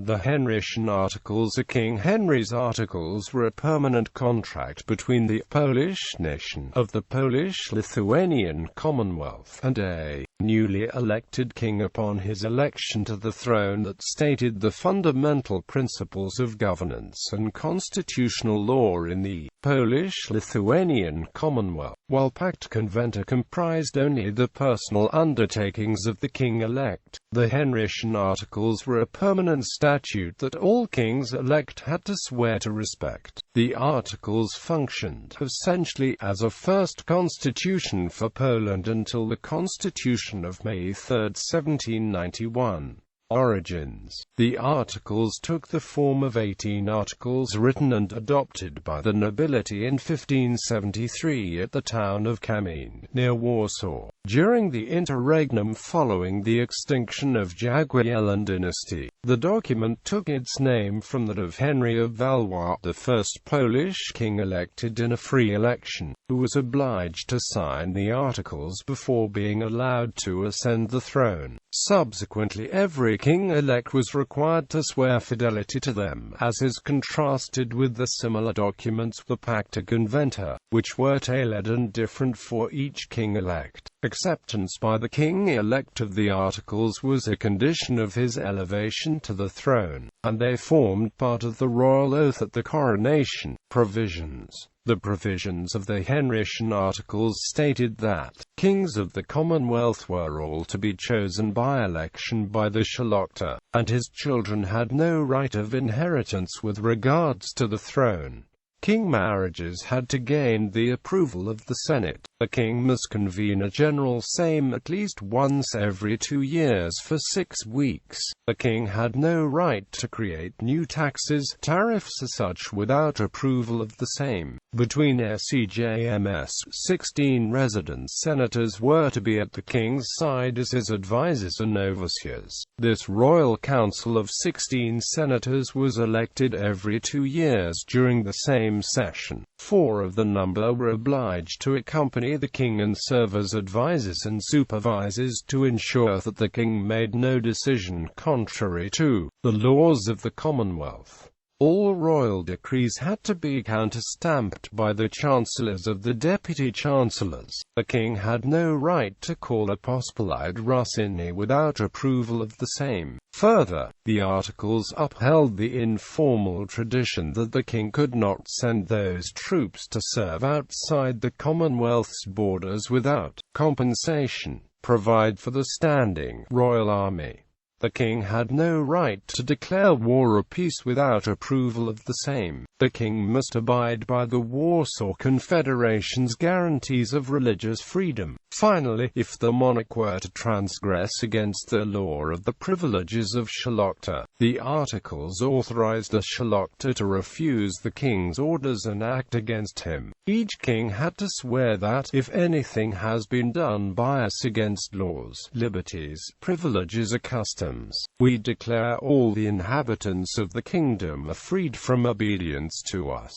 The Henrician Articles or King Henry's Articles were a permanent contract between the Polish nation of the Polish-Lithuanian Commonwealth and a newly elected king upon his election to the throne that stated the fundamental principles of governance and constitutional law in the Polish-Lithuanian Commonwealth, while pacta conventa comprised only the personal undertakings of the king-elect. The Henrician Articles were a permanent statute that all kings-elect had to swear to respect. The Articles functioned essentially as a first constitution for Poland until the Constitution of May 3, 1791. Origins. The Articles took the form of 18 articles written and adopted by the nobility in 1573 at the town of Kamień, near Warsaw, during the interregnum following the extinction of Jagiellon dynasty. The document took its name from that of Henry of Valois, the first Polish king elected in a free election, who was obliged to sign the Articles before being allowed to ascend the throne. Subsequently, every king-elect was required to swear fidelity to them, as is contrasted with the similar documents, the pacta conventa, which were tailored and different for each king-elect. Acceptance by the king-elect of the Articles was a condition of his elevation to the throne, and they formed part of the royal oath at the coronation. Provisions. The provisions of the Henrician Articles stated that kings of the Commonwealth were all to be chosen by election by the Szlachta, and his children had no right of inheritance with regards to the throne. King marriages had to gain the approval of the Senate. The king must convene a general Sejm at least once every 2 years for 6 weeks. The king had no right to create new taxes, tariffs as such without approval of the Sejm. Between SEJMS, 16 resident senators were to be at the king's side as his advisers and overseers. This royal council of 16 senators was elected every 2 years during the same session. 4 of the number were obliged to accompany the king and serve as advisers and supervisors to ensure that the king made no decision contrary to the laws of the Commonwealth. All royal decrees had to be counterstamped by the chancellors of the deputy chancellors. The king had no right to call apostolide Rossini without approval of the same. Further, the Articles upheld the informal tradition that the king could not send those troops to serve outside the Commonwealth's borders without compensation, provide for the standing royal army. The king had no right to declare war or peace without approval of the same. The king must abide by the Warsaw Confederation's guarantees of religious freedom. Finally, if the monarch were to transgress against the law of the privileges of Szlachta, the Articles authorized the Szlachta to refuse the king's orders and act against him. Each king had to swear that, if anything has been done by us against laws, liberties, privileges or customs, we declare all the inhabitants of the kingdom are freed from obedience to us.